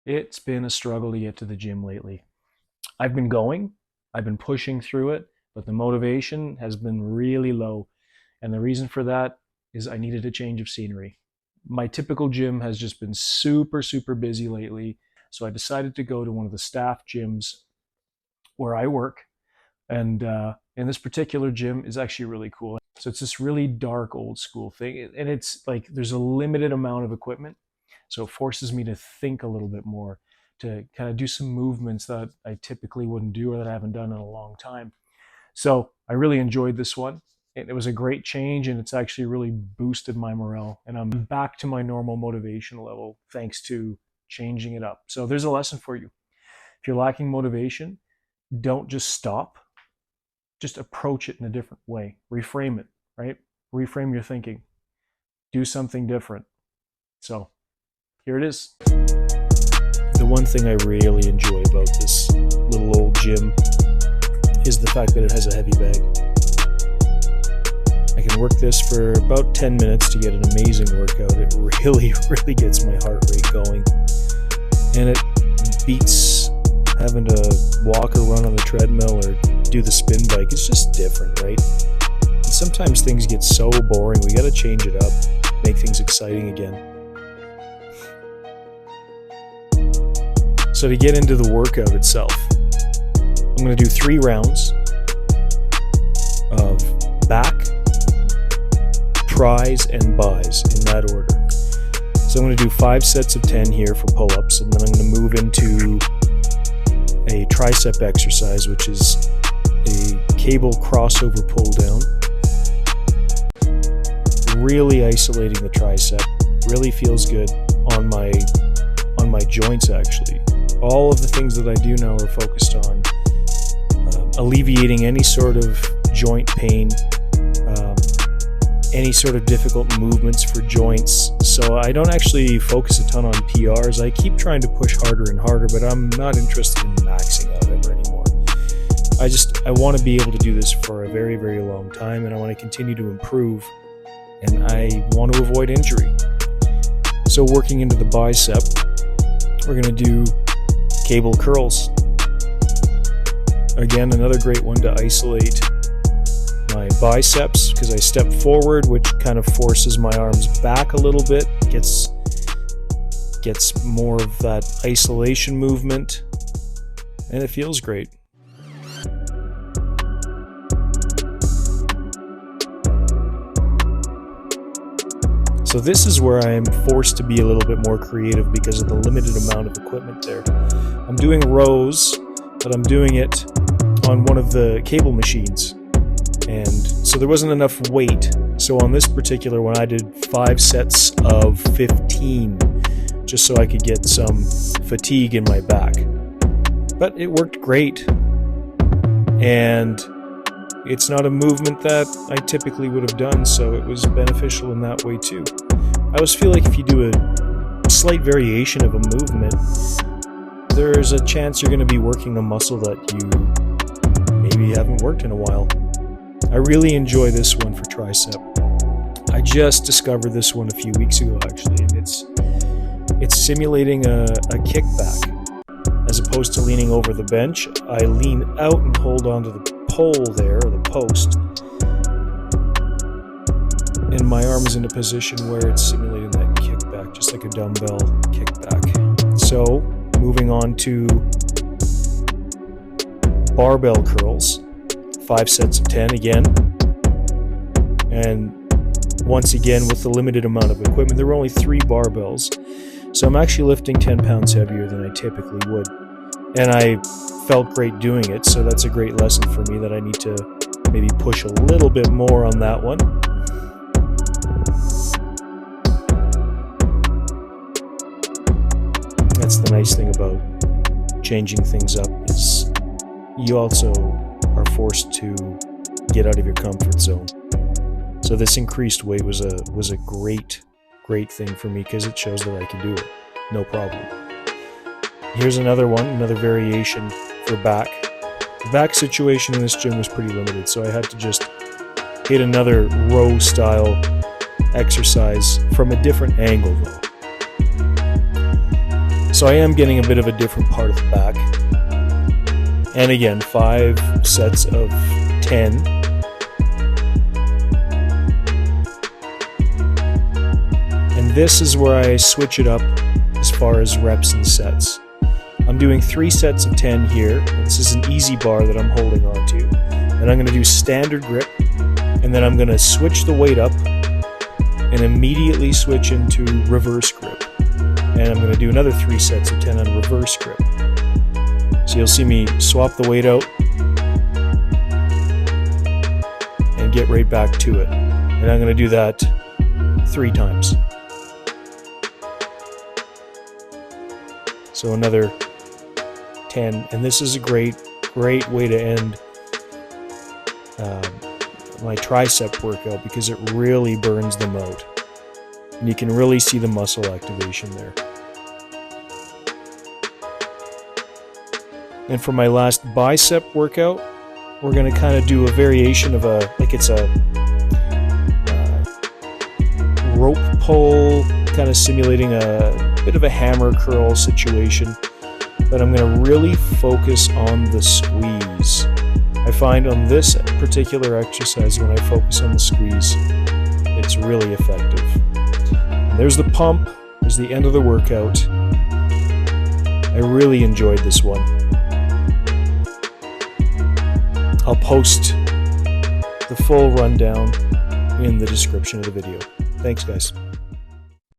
It's been a struggle to get to the gym lately. I've been going, I've been pushing through it, but the motivation has been really low. And the reason for that is I needed a change of scenery. My typical gym has just been super, super busy lately. So I decided to go to one of the staff gyms where I work. And this particular gym is actually really cool. So it's this really dark old school thing. And it's like there's a limited amount of equipment. So it forces me to think a little bit more, to kind of do some movements that I typically wouldn't do or that I haven't done in a long time. So I really enjoyed this one. It was a great change, and it's actually really boosted my morale. And I'm back to my normal motivation level thanks to changing it up. So there's a lesson for you. If you're lacking motivation, don't just stop. Just approach it in a different way. Reframe it, right? Reframe your thinking. Do something different. So here it is. The one thing I really enjoy about this little old gym is the fact that it has a heavy bag. I can work this for about 10 minutes to get an amazing workout. It really, really gets my heart rate going. And it beats having to walk or run on the treadmill or do the spin bike. It's just different, right? And sometimes things get so boring. We got to change it up, make things exciting again. So to get into the workout itself, I'm going to do 3 rounds of back, tris, and bis in that order. So I'm going to do 5 sets of 10 here for pull-ups, and then I'm going to move into a tricep exercise, which is a cable crossover pull-down. Really isolating the tricep. Really feels good on my joints, actually. All of the things that I do now are focused on alleviating any sort of joint pain, any sort of difficult movements for joints. So I don't actually focus a ton on PRs. I keep trying to push harder and harder, but I'm not interested in maxing out ever anymore. I want to be able to do this for a very, very long time, and I want to continue to improve, and I want to avoid injury. So working into the bicep, we're going to do cable curls. Again, another great one to isolate my biceps, because I step forward, which kind of forces my arms back a little bit, gets more of that isolation movement, and it feels great. So this is where I am forced to be a little bit more creative because of the limited amount of equipment there. I'm doing rows, but I'm doing it on one of the cable machines. And so there wasn't enough weight. So on this particular one, I did 5 sets of 15, just so I could get some fatigue in my back. But it worked great. And it's not a movement that I typically would have done, so it was beneficial in that way too. I always feel like if you do a slight variation of a movement, there's a chance you're going to be working a muscle that you maybe haven't worked in a while. I really enjoy this one for tricep. I just discovered this one a few weeks ago, actually, and it's simulating a kickback. As opposed to leaning over the bench, I lean out and hold onto the pole there, or the post, and my arm is in a position where it's simulating that kickback, just like a dumbbell kickback. So, moving on to barbell curls, 5 sets of 10 again, and once again with the limited amount of equipment. There were only 3 barbells, so I'm actually lifting 10 pounds heavier than I typically would, and I felt great doing it. So that's a great lesson for me that I need to maybe push a little bit more on that one. That's the nice thing about changing things up, is you also are forced to get out of your comfort zone. So this increased weight was a great thing for me, because it shows that I can do it, no problem. Here's another one, another variation for back. The back situation in this gym was pretty limited, so I had to just hit another row style exercise from a different angle though. So I am getting a bit of a different part of the back. And again, 5 sets of 10. And this is where I switch it up as far as reps and sets. I'm doing 3 sets of 10 here. This is an easy bar that I'm holding on to. And I'm going to do standard grip, and then I'm going to switch the weight up and immediately switch into reverse grip. And I'm going to do another 3 sets of 10 on reverse grip. So you'll see me swap the weight out and get right back to it. And I'm going to do that 3 times. So another 10, and this is a great way to end my tricep workout because it really burns them out. And you can really see the muscle activation there. And for my last bicep workout, we're going to kind of do a variation of it's a rope pull, kind of simulating a bit of a hammer curl situation. But I'm going to really focus on the squeeze. I find on this particular exercise, when I focus on the squeeze, it's really effective. And there's the pump. There's the end of the workout. I really enjoyed this one. I'll post the full rundown in the description of the video. Thanks, guys.